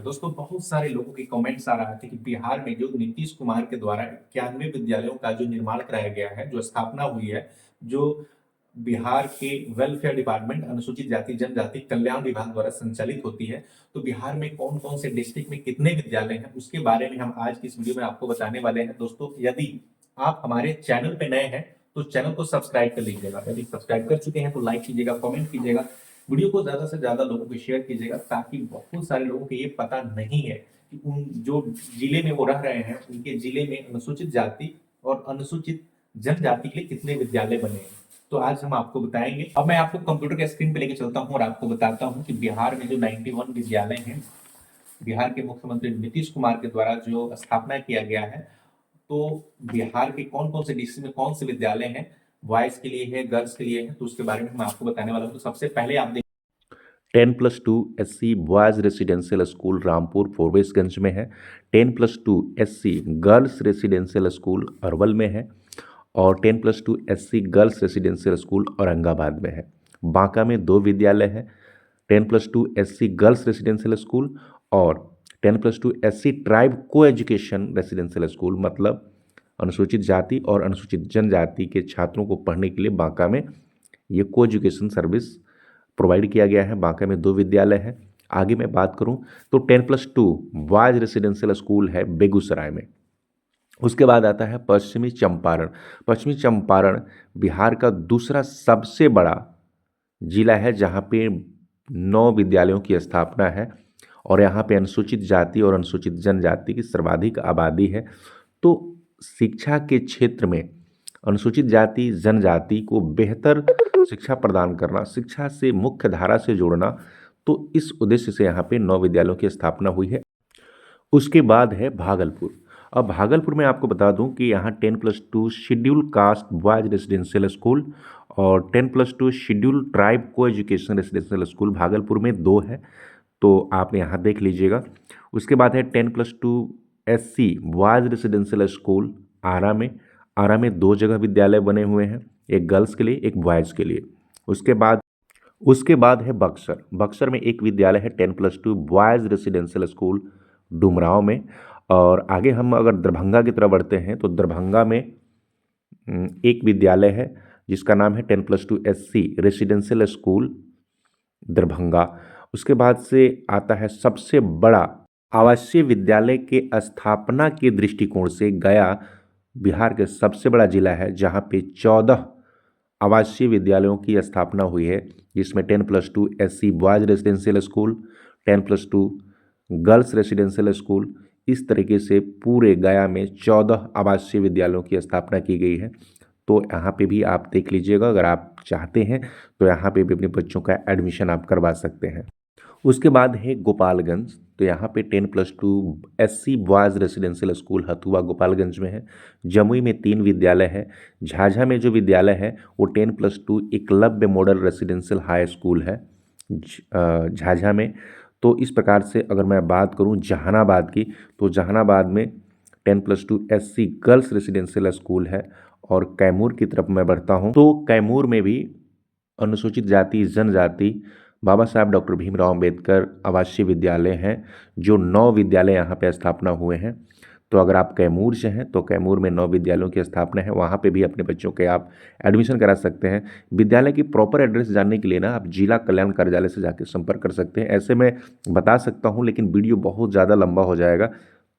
है। दोस्तों, बहुत सारे लोगों के कमेंट्स आ रहा थे कि बिहार में जो नीतीश कुमार के द्वारा 91 विद्यालयों का जो निर्माण कराया गया है, जो स्थापना हुई है, जो बिहार के वेलफेयर डिपार्टमेंट अनुसूचित जाति जनजाति कल्याण विभाग द्वारा संचालित होती है, तो बिहार में कौन कौन से डिस्ट्रिक्ट में कितने विद्यालय हैं, उसके बारे में हम आज की इस वीडियो में आपको बताने वाले हैं। दोस्तों, यदि आप हमारे चैनल पे नए हैं तो चैनल को सब्सक्राइब कर लीजिएगा। यदि सब्सक्राइब कर चुके हैं तो लाइक कीजिएगा, कमेंट कीजिएगा, वीडियो को ज्यादा से ज्यादा लोगों को शेयर कीजिएगा, ताकि बहुत सारे लोगों को ये पता नहीं है कि उन जो जिले में वो रह रहे हैं, उनके जिले में अनुसूचित जाति और अनुसूचित जनजाति के लिए कितने विद्यालय बने हैं। तो आज हम आपको बताएंगे। अब मैं आपको कंप्यूटर के स्क्रीन पे लेके चलता हूँ और आपको बताता हूँ कि बिहार में जो 91 विद्यालय हैं, बिहार के मुख्यमंत्री नीतीश कुमार के द्वारा जो स्थापना किया गया है, तो बिहार के कौन कौन से डिस्ट्रिक्ट में कौन से विद्यालय हैं, बॉयज के लिए है, गर्ल्स के लिए है, तो उसके बारे में मैं आपको बताने वाला हूँ। तो सबसे पहले आप 10+2 SC boys residential school Rampur Forbesganj में है। 10+2 SC girls residential school Arwal में है और 10+2 SC girls residential school Aurangabad में है। बांका में 2 विद्यालय है, 10+2 SC गर्ल्स रेसिडेंशियल स्कूल और 10+2 SC ट्राइब को एजुकेशन रेसिडेंशियल स्कूल, मतलब अनुसूचित जाति और अनुसूचित जनजाति के छात्रों को पढ़ने के लिए बांका में ये को एजुकेशन सर्विस प्रोवाइड किया गया है। बांका में 2 विद्यालय हैं। आगे मैं बात करूं तो 10+2 बॉयज रेसिडेंशियल स्कूल है बेगूसराय में। उसके बाद आता है पश्चिमी चंपारण। पश्चिमी चंपारण बिहार का दूसरा सबसे बड़ा जिला है, जहां पे 9 विद्यालयों की स्थापना है और यहाँ पे अनुसूचित जाति और अनुसूचित जनजाति की सर्वाधिक आबादी है। तो शिक्षा के क्षेत्र में अनुसूचित जाति जनजाति को बेहतर शिक्षा प्रदान करना, शिक्षा से मुख्य धारा से जोड़ना, तो इस उद्देश्य से यहाँ पे 9 विद्यालयों की स्थापना हुई है। उसके बाद है भागलपुर। अब भागलपुर में आपको बता दूं कि यहाँ 10+2 schedule caste boys residential school और 10+2 शेड्यूल ट्राइब को एजुकेशन रेसिडेंशियल स्कूल भागलपुर में 2 है, तो आप यहाँ देख लीजिएगा। उसके बाद है 10+2 SC बॉयज रेसिडेंशियल स्कूल आरा में। आरा में 2 जगह विद्यालय बने हुए हैं, एक गर्ल्स के लिए एक बॉयज़ के लिए। उसके बाद है बक्सर। बक्सर में एक विद्यालय है 10+2 बॉयज़ रेसिडेंशियल स्कूल डुमरांव में। और आगे हम अगर दरभंगा की तरफ बढ़ते हैं तो दरभंगा में एक विद्यालय है जिसका नाम है 10+2 SC रेसिडेंशियल स्कूल दरभंगा। उसके बाद से आता है सबसे बड़ा आवासीय विद्यालय के स्थापना के दृष्टिकोण से गया बिहार के सबसे बड़ा जिला है, जहाँ पे 14 आवासीय विद्यालयों की स्थापना हुई है, जिसमें 10+2 SC boys residential school, 10+2 girls residential school, इस तरीके से पूरे गया में 14 आवासीय विद्यालयों की स्थापना की गई है। तो यहाँ पे भी आप देख लीजिएगा, अगर आप चाहते हैं तो यहाँ पे भी अपने बच्चों का एडमिशन आप करवा सकते हैं। उसके बाद है गोपालगंज। तो यहाँ पे 10+2 SC boys residential school Hathua Gopalganj में है। जमुई में 3 विद्यालय है। झाझा में जो विद्यालय है वो 10+2 Eklavya model residential high school है झाझा में। तो इस प्रकार से अगर मैं बात करूँ जहानाबाद की, तो जहानाबाद में 10+2 SC गर्ल्स रेसिडेंशियल स्कूल है। और कैमूर की तरफ मैं बढ़ता हूँ तो कैमूर में भी अनुसूचित जाति जनजाति बाबा साहब डॉक्टर भीमराव अंबेडकर आवासीय विद्यालय हैं, जो 9 विद्यालय यहाँ पे स्थापना हुए हैं। तो अगर आप कैमूर से हैं तो कैमूर में 9 विद्यालयों की स्थापना है, वहाँ पे भी अपने बच्चों के आप एडमिशन करा सकते हैं। विद्यालय की प्रॉपर एड्रेस जानने के लिए ना आप जिला कल्याण कार्यालय से जाकर संपर्क कर सकते हैं। ऐसे मैं बता सकता हूँ, लेकिन वीडियो बहुत ज़्यादा लंबा हो जाएगा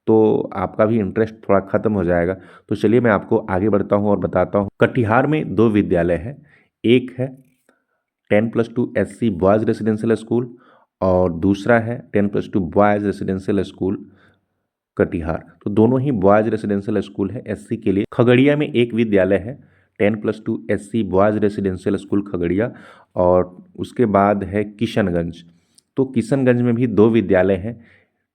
तो आपका भी इंटरेस्ट थोड़ा ख़त्म हो जाएगा। तो चलिए मैं आपको आगे बढ़ता हूँ और बताता हूँ। कटिहार में 2 विद्यालय हैं, एक है 10+2 SC बॉयज़ रेसिडेंशियल स्कूल और दूसरा है 10+2 बॉयज़ रेसिडेंशियल स्कूल कटिहार। तो दोनों ही बॉयज़ रेसिडेंशियल स्कूल है SC के लिए। खगड़िया में एक विद्यालय है 10+2 SC boys residential school Khagaria. और उसके बाद है किशनगंज। तो किशनगंज में भी 2 विद्यालय हैं,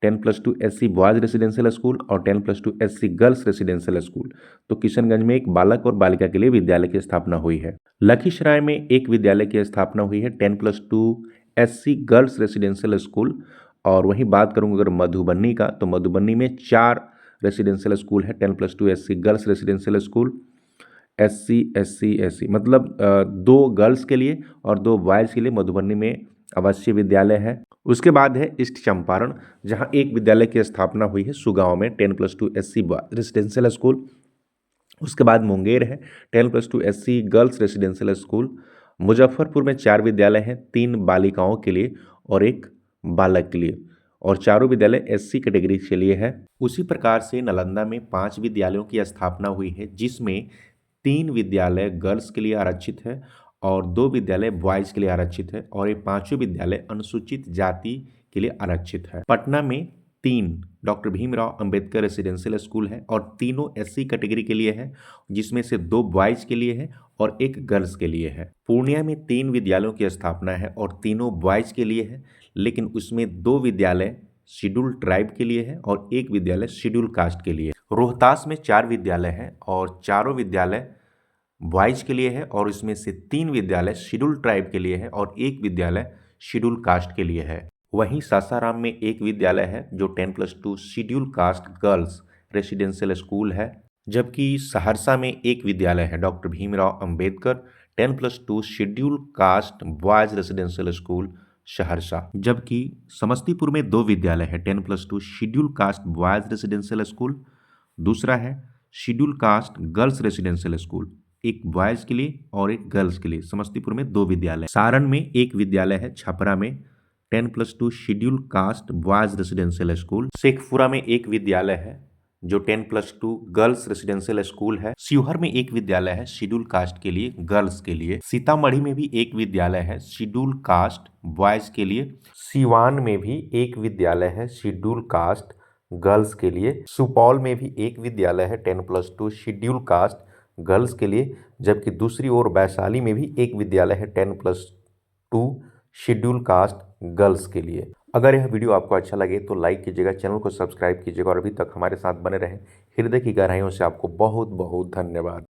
10+2 SC बॉयज़ रेसिडेंशियल स्कूल और 10+2 SC गर्ल्स रेसिडेंशियल स्कूल। तो किशनगंज में एक बालक और बालिका के लिए विद्यालय की स्थापना हुई है। लखीसराय में एक विद्यालय की स्थापना हुई है 10+2 SC गर्ल्स रेसिडेंशियल स्कूल। और वहीं बात करूँ अगर मधुबनी का, तो मधुबनी में 4 रेसिडेंशियल स्कूल है 10+2 SC girls residential school. SC SC SC मतलब 2 गर्ल्स के लिए और 2 बॉयज़ के लिए मधुबनी में आवासीय विद्यालय है। उसके बाद है ईस्ट चंपारण, जहाँ एक विद्यालय की स्थापना हुई है सुगांव में 10+2 SC रेसिडेंशियल स्कूल। उसके बाद मुंगेर है 10+2 SC girls residential school. Muzaffarpur में 4 विद्यालय हैं, 3 बालिकाओं के लिए और 1 बालक के लिए, और चारों विद्यालय SC कैटेगरी के लिए है। उसी प्रकार से नालंदा में 5 विद्यालयों की स्थापना हुई है, जिसमें 3 विद्यालय गर्ल्स के लिए आरक्षित है और 2 विद्यालय बॉयज़ के लिए आरक्षित है, और ये पांचों विद्यालय अनुसूचित जाति के लिए आरक्षित है। पटना में 3 doctor Bhimrao Ambedkar residential school है और तीनों SC कैटेगरी के लिए है, जिसमें से 2 बॉयज़ के लिए है और 1 गर्ल्स के लिए है। पूर्णिया में 3 विद्यालयों की स्थापना है और तीनों बॉयज़ के लिए है, लेकिन उसमें 2 विद्यालय शेड्यूल ट्राइब के लिए है और 1 विद्यालय शेड्यूल कास्ट के लिए। रोहतास में 4 विद्यालय हैं और चारों विद्यालय बॉयज़ के लिए है, और इसमें से 3 विद्यालय शेड्यूल ट्राइब के लिए है और 1 विद्यालय शेड्यूल कास्ट के लिए है। वहीं सासाराम में 1 विद्यालय है जो 10+2 schedule caste girls residential school है, जबकि सहरसा में 1 विद्यालय है doctor Bhimrao Ambedkar 10+2 schedule caste boys residential school Saharsa. जबकि समस्तीपुर में 2 विद्यालय है 10+2 schedule caste boys residential school, दूसरा है schedule caste girls residential school, एक बॉयज़ के लिए और 1 गर्ल्स के लिए। समस्तीपुर में 2 विद्यालय। सारण में 1 विद्यालय है, छपरा में 10+2 schedule caste boys residential school. Sheikhpura में 1 विद्यालय है जो 10+2 गर्ल्स रेसिडेंशियल स्कूल है। शिवहर में 1 विद्यालय है शेड्यूल कास्ट के लिए, गर्ल्स के लिए। सीतामढ़ी में भी 1 विद्यालय है शेड्यूल कास्ट बॉयज़ के लिए। सीवान में भी 1 विद्यालय है शेड्यूल कास्ट गर्ल्स के लिए। सुपौल में भी 1 विद्यालय है 10+2 शेड्यूल कास्ट गर्ल्स के लिए, जबकि दूसरी ओर वैशाली में भी 1 विद्यालय है 10+2 शेड्यूल कास्ट गर्ल्स के लिए। अगर यह वीडियो आपको अच्छा लगे तो लाइक कीजिएगा, चैनल को सब्सक्राइब कीजिएगा और अभी तक हमारे साथ बने रहें। हृदय की गहराइयों से आपको बहुत बहुत धन्यवाद।